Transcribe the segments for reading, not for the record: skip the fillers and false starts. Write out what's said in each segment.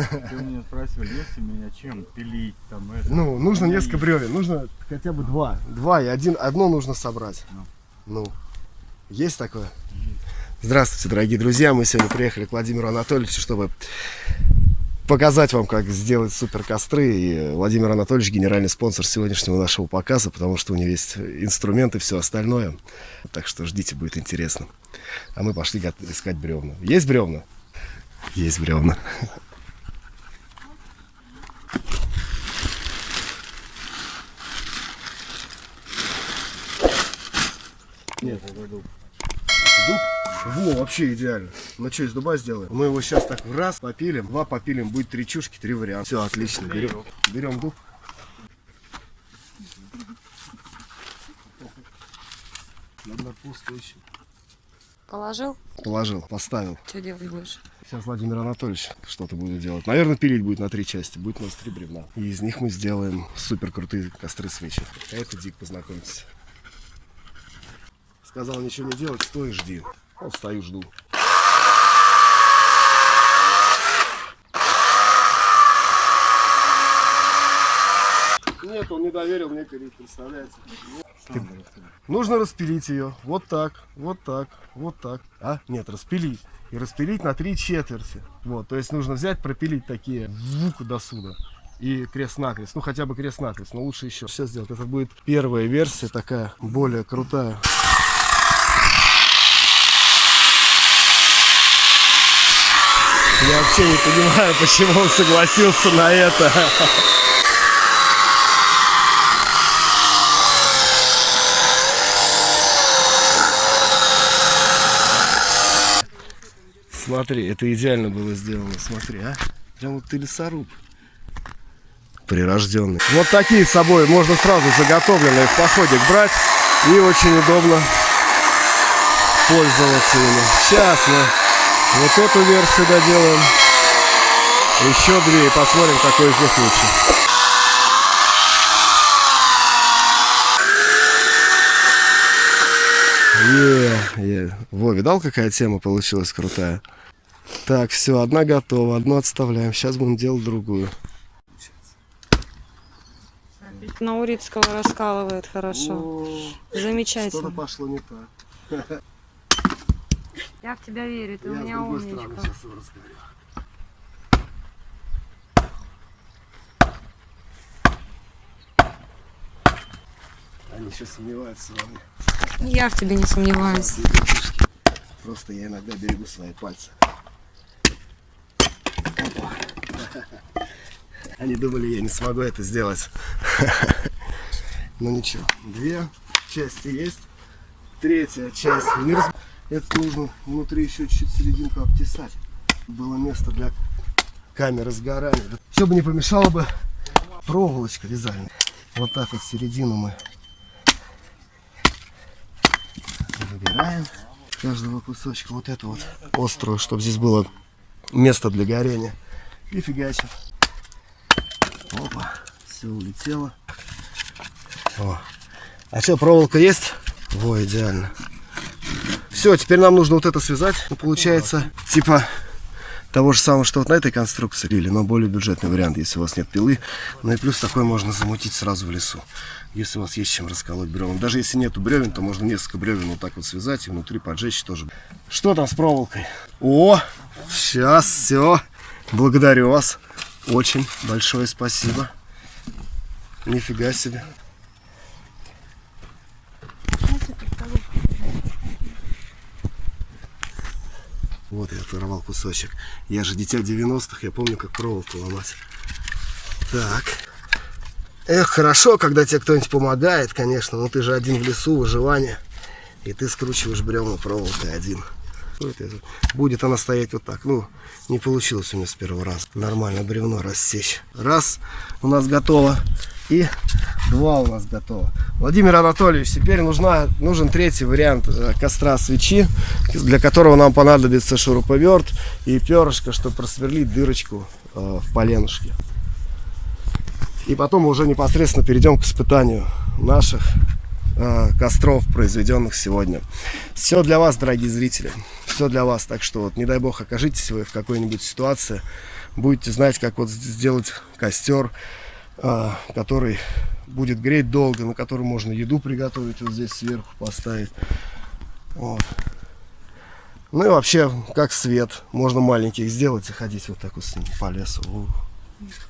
Ты у меня спросил, есть у меня чем пилить там это. Ну, нужно несколько бревен, нужно хотя бы два, и одно нужно собрать. Ну, есть такое? Здравствуйте, дорогие друзья, мы сегодня приехали к Владимиру Анатольевичу, чтобы показать вам, как сделать супер костры. И Владимир Анатольевич генеральный спонсор сегодняшнего нашего показа, потому что у него есть инструменты и все остальное. Так что ждите, будет интересно. А мы пошли искать бревна. Есть бревна? Есть бревна. Нет, это дуб. Дуб? Во, вообще идеально. Ну что, из дуба сделаем? Мы его сейчас так раз попилим, два попилим, будет три чушки, три варианта. Все, отлично. Берем дуб. Надо пусто еще. Положил? Положил, поставил. Что делать будешь? Сейчас Владимир Анатольевич что-то будет делать. Наверное, пилить будет на 3 части. Будет у нас 3 бревна. И из них мы сделаем супер крутые костры свечи. А это Дик, познакомьтесь. Сказал ничего не делать, стой и жди. Вот стою, жду. Нет, он не доверил мне пилить, представляете? Нужно распилить ее. Вот так, вот так, вот так. А? Нет, распилить. И распилить на 3 четверти. Вот, то есть нужно взять, пропилить такие звуки до сюда. И крест-накрест. Ну, хотя бы крест-накрест, но лучше еще. Все сделать. Это будет первая версия, такая более крутая. Я вообще не понимаю, почему он согласился на это. Смотри, это идеально было сделано. Смотри, а? Прям вот ты лесоруб. Прирожденный. Вот такие с собой можно сразу заготовленные в походик брать. И очень удобно пользоваться ими. Сейчас мы вот эту версию доделаем. Еще 2 и посмотрим, какой из них лучше. Во, видал, какая тема получилась крутая? Так, все, одна готова, одну отставляем. Сейчас будем делать другую. Наурицкого раскалывает хорошо. О, замечательно. Что-то пошло не так. Я в тебя верю, ты у Я меня с другой умничка. стороны сейчас его расскажу. Они сейчас сомневаются во мне. Я в тебе не сомневаюсь. Просто я иногда берегу свои пальцы. Опа. Они думали, я не смогу это сделать. Ну ничего. 2 части есть. 3-я часть. Это нужно внутри еще чуть-чуть серединку обтесать. Было место для камеры сгорания. Все бы не помешало бы проволочка вязальная. Вот так вот середину мы выбираем каждого кусочка вот эту вот острую, чтобы здесь было место для горения. И фигачим. Опа, все улетело. О. А что, проволока есть? Во, идеально. Все, теперь нам нужно вот это связать. Ну, получается, типа того же самого, что вот на этой конструкции. Или, но более бюджетный вариант, если у вас нет пилы. Ну и плюс такой можно замутить сразу в лесу. Если у вас есть чем расколоть бревен. Даже если нету бревен, то можно несколько бревен вот так вот связать и внутри поджечь тоже. Что там с проволокой? О, сейчас все. Благодарю вас. Очень большое спасибо. Нифига себе. Вот я оторвал кусочек. Я же дитя 90-х, я помню, как проволоку ломать. Так. Эх, хорошо, когда тебе кто-нибудь помогает, конечно. Но ты же один в лесу, выживание. И ты скручиваешь бревна проволокой один. Будет она стоять вот так. Ну, не получилось у меня с первого раза. Нормально бревно рассечь. Раз у нас готово. И 2 у нас готово. Владимир Анатольевич, теперь нужен 3-й вариант костра свечи, для которого нам понадобится шуруповерт и перышко, чтобы просверлить дырочку в поленушке. И потом мы уже непосредственно перейдем к испытанию наших костров, произведенных сегодня. Все для вас, дорогие зрители. Все для вас. Так что, вот, не дай бог, окажитесь вы в какой-нибудь ситуации, будете знать, как вот сделать костер, который будет греть долго, на котором можно еду приготовить, вот здесь сверху поставить. Вот. Ну и вообще, как свет. Можно маленьких сделать и ходить вот так вот с ним по лесу.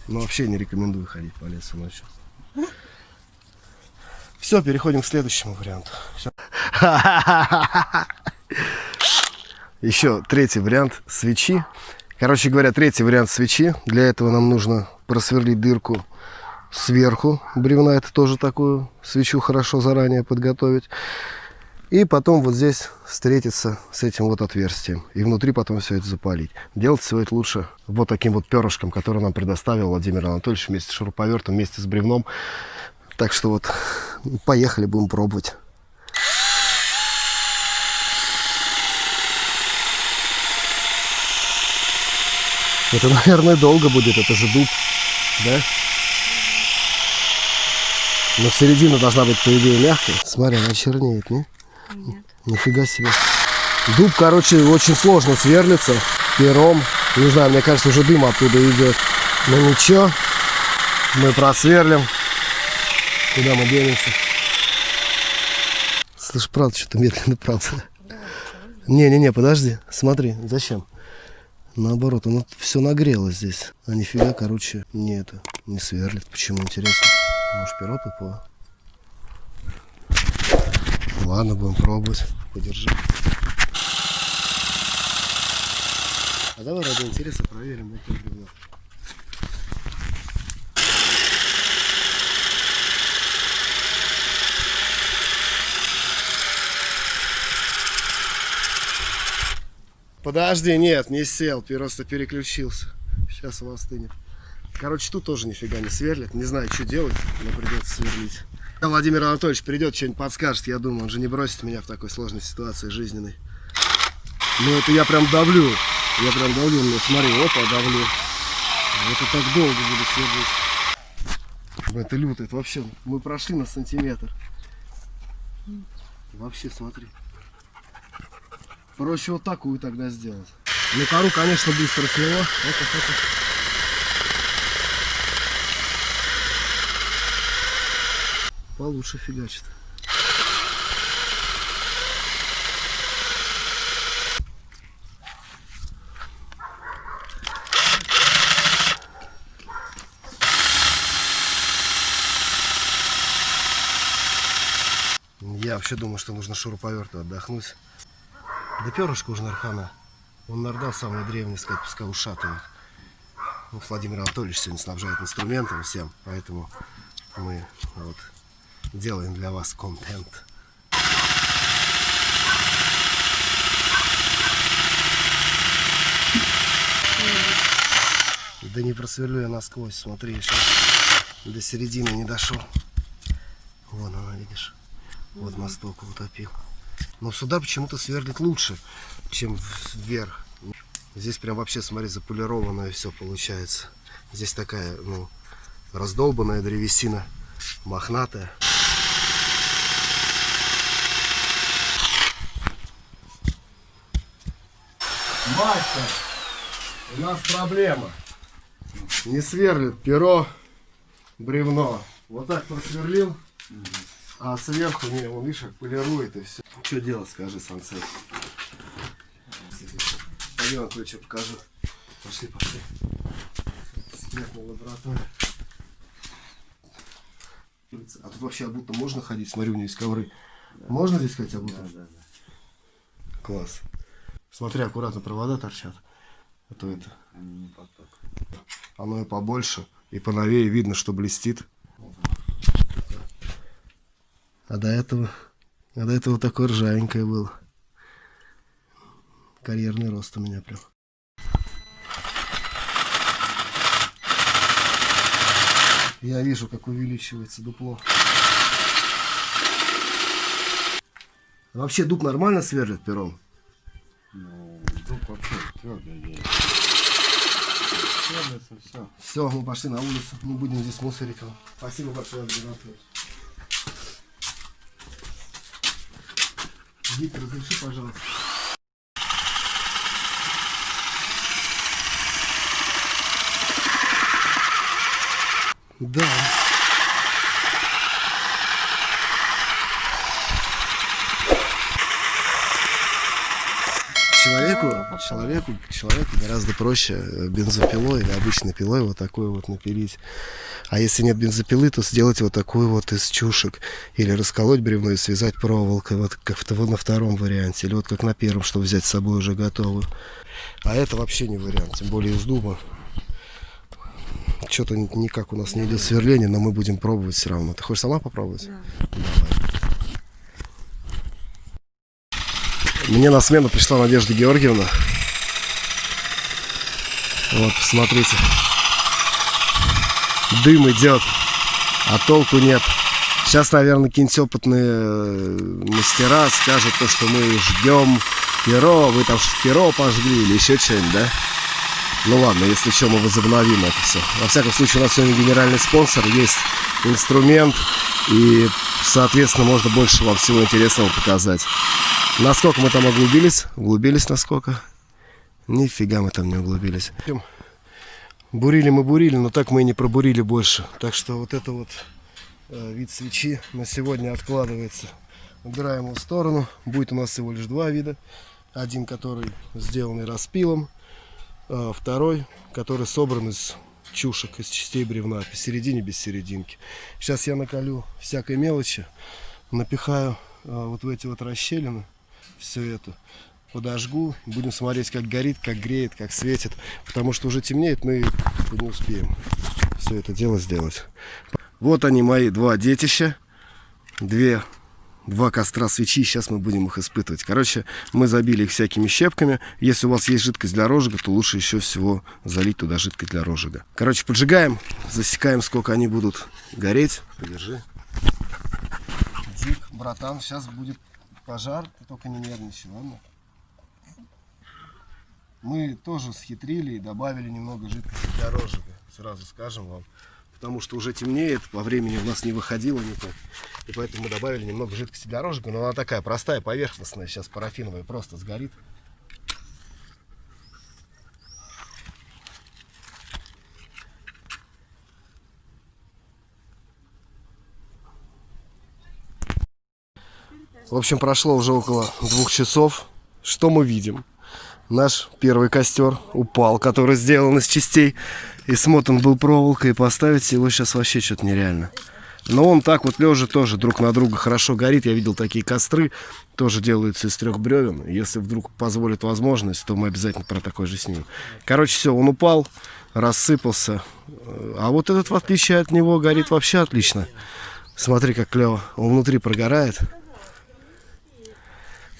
Но вообще не рекомендую ходить по лесу ночью. Все, переходим к следующему варианту. Еще третий вариант свечи. Короче говоря, третий вариант свечи. Для этого нам нужно просверлить дырку сверху бревна. Это тоже такую свечу хорошо заранее подготовить. И потом вот здесь встретиться с этим вот отверстием. И внутри потом все это запалить. Делать все это лучше вот таким вот перышком, который нам предоставил Владимир Анатольевич вместе с шуруповертом, вместе с бревном. Так что вот, поехали, будем пробовать. Это, наверное, долго будет, это же дуб, да? Но середина должна быть, по идее, мягкой. Смотри, она чернеет, не? Нет. Нифига себе. Дуб, короче, очень сложно сверлится пером. Не знаю, мне кажется, уже дым оттуда идет. Но ничего, мы просверлим. Куда мы денемся? Слышь, правда, что-то медленно, правда. Не-не-не, подожди, смотри, зачем? Наоборот, оно все нагрело здесь. А нифига, короче, не сверлит. Почему, интересно? Может, перо тупое? Ладно, будем пробовать. Подержи. А давай ради интереса проверим это бревно. Подожди, нет, не сел, просто переключился. Сейчас он остынет. Короче, тут тоже нифига не сверлит. Не знаю, что делать, но придется сверлить. Владимир Анатольевич придет, что-нибудь подскажет, я думаю, он же не бросит меня в такой сложной ситуации жизненной. Ну это я прям давлю. Я прям давлю, мне смотри, опа, давлю. Это так долго буду сверлить. Это люто, это вообще, мы прошли на сантиметр. Вообще, смотри. Проще вот такую тогда сделать. Ну, кору, конечно, быстро сняло. Получше фигачит. Я вообще думаю, что нужно шуруповерту отдохнуть. Да перышко уже нархана. Он нардал самый древний, сказать, пускай ушатывает. Ну, Владимир Анатольевич сегодня снабжает инструментом всем, поэтому мы вот делаем для вас контент. Да не просверлю я насквозь, смотри, еще до середины не дошел. Вон она, видишь, вот мосток утопил. Но сюда почему-то сверлит лучше, чем вверх. Здесь прям вообще, смотри, заполированное все получается. Здесь такая, ну, раздолбанная древесина, мохнатая. Мастер, у нас проблема. Не сверлит перо, бревно. Вот так просверлил, а сверху, не, он, видишь, как полирует и все. Что делать, скажи, Сансет? Пойдем, я кое-что покажу. Пошли. Секретная лаборатория. А тут вообще обуто можно ходить? Смотри, у него есть ковры. Да. Можно здесь ходить обуто? Да. Класс. Смотри, аккуратно провода торчат. А то это... Оно и побольше, и поновее видно, что блестит. А до этого такое ржавенькое было. Карьерный рост у меня прям. Я вижу, как увеличивается дупло. Вообще дуб нормально сверлит пером? Ну, дуб вообще твердый. Все. Все, мы пошли на улицу. Мы будем здесь мусорить. Спасибо большое, Андрей. Виктор, разреши, пожалуйста. Да. Человеку гораздо проще бензопилой или обычной пилой вот такой вот напилить. А если нет бензопилы, то сделать вот такую вот из чушек. Или расколоть бревно и связать проволокой, вот как на втором варианте. Или вот как на первом, чтобы взять с собой уже готовую. А это вообще не вариант, тем более из дуба. Что-то никак у нас не идет сверление, но мы будем пробовать все равно. Ты хочешь сама попробовать? Да. Давай. Мне на смену пришла Надежда Георгиевна. Вот, посмотрите. Дым идет, а толку нет. Сейчас, наверное, какие-нибудь опытные мастера скажут то, что мы ждем перо, вы там перо пожгли или еще что-нибудь, да? Ну ладно, если что, мы возобновим это все. Во всяком случае, у нас сегодня генеральный спонсор, есть инструмент, и, соответственно, можно больше вам всего интересного показать. Насколько мы там углубились? Углубились насколько? Нифига мы там не углубились. Бурили мы бурили, но так мы и не пробурили больше. Так что вот это вот вид свечи на сегодня откладывается. Убираем его в сторону. Будет у нас всего лишь два вида. Один, который сделанный распилом. Второй, который собран из чушек, из частей бревна. Посередине без серединки. Сейчас я наколю всякой мелочи. Напихаю вот в эти вот расщелины. Все это подожгу, будем смотреть, как горит, как греет, как светит, потому что уже темнеет, мы не успеем все это дело сделать. Вот они, мои два детища, два костра свечи, сейчас мы будем их испытывать. Короче, мы забили их всякими щепками. Если у вас есть жидкость для розжига, то лучше еще всего залить туда жидкость для розжига. Короче, поджигаем, засекаем, сколько они будут гореть. Подержи. Дик, братан, сейчас будет пожар, ты только не нервничай, ладно? Мы тоже схитрили и добавили немного жидкости для розжига, сразу скажем вам. Потому что уже темнеет, по времени у нас не выходило никак. И поэтому мы добавили немного жидкости для розжига. Но она такая простая, поверхностная, сейчас парафиновая, просто сгорит. В общем, прошло уже около 2 часов. Что мы видим? Наш первый костер упал, который сделан из частей и смотан был проволокой. И поставить его сейчас вообще что-то нереально. Но он так вот лежа тоже друг на друга хорошо горит. Я видел такие костры, тоже делаются из 3 бревен. Если вдруг позволит возможность, то мы обязательно про такой же снимем. Короче, все, он упал, рассыпался. А вот этот, в отличие от него, горит вообще отлично. Смотри, как клево. Он внутри прогорает.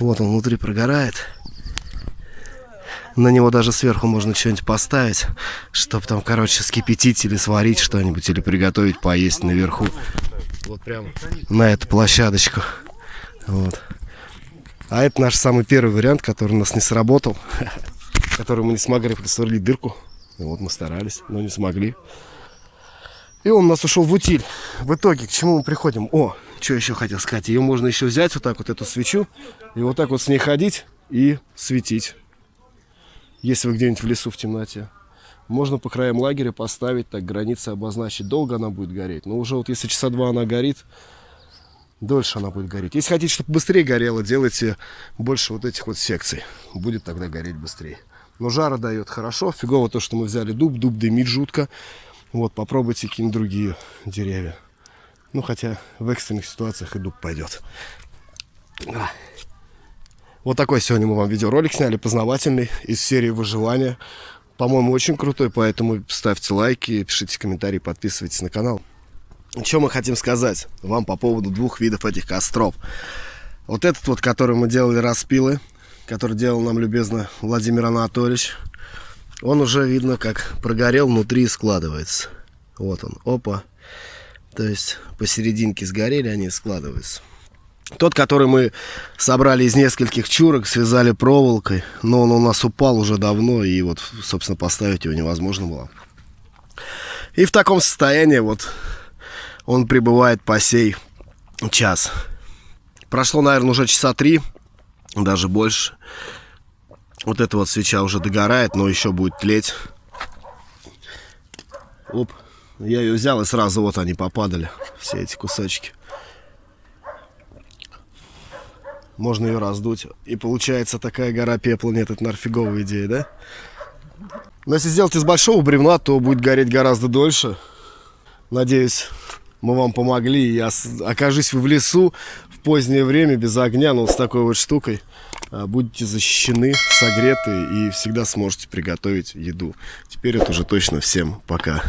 Вот он внутри прогорает. На него даже сверху можно что-нибудь поставить, чтобы там, короче, скипятить или сварить что-нибудь, или приготовить поесть наверху. Вот прямо на эту площадочку. Вот. А это наш самый первый вариант, который у нас не сработал. Который мы не смогли просверлить дырку. Вот мы старались, но не смогли. И он у нас ушел в утиль. В итоге, к чему мы приходим? О, что еще хотел сказать. Ее можно еще взять, вот так вот эту свечу, и вот так вот с ней ходить и светить. Если вы где-нибудь в лесу в темноте. Можно по краям лагеря поставить, так границы обозначить. Долго она будет гореть. Но уже вот если часа 2 она горит, дольше она будет гореть. Если хотите, чтобы быстрее горело, делайте больше вот этих вот секций. Будет тогда гореть быстрее. Но жара дает хорошо. Фигово то, что мы взяли дуб. Дуб дымит жутко. Вот, попробуйте какие-нибудь другие деревья. Ну, хотя в экстренных ситуациях и дуб пойдет. Вот такой сегодня мы вам видеоролик сняли, познавательный, из серии выживания. По-моему, очень крутой, поэтому ставьте лайки, пишите комментарии, подписывайтесь на канал. Что мы хотим сказать вам по поводу 2 видов этих костров. Вот этот вот, который мы делали распилы, который делал нам любезно Владимир Анатольевич, он уже видно, как прогорел внутри и складывается. Вот он, опа. То есть посерединке сгорели, они складываются. Тот, который мы собрали из нескольких чурок, связали проволокой, но он у нас упал уже давно, и вот, собственно, поставить его невозможно было. И в таком состоянии вот он пребывает по сей час. Прошло, наверное, уже часа 3, даже больше. Вот эта вот свеча уже догорает, но еще будет тлеть. Оп. Я ее взял, и сразу вот они попадали, все эти кусочки. Можно ее раздуть. И получается такая гора пепла. Нет, это, наверное, фиговая идея, да? Но если сделать из большого бревна, то будет гореть гораздо дольше. Надеюсь, мы вам помогли. И окажись вы в лесу в позднее время без огня, но вот с такой вот штукой, будете защищены, согреты и всегда сможете приготовить еду. Теперь это уже точно всем пока.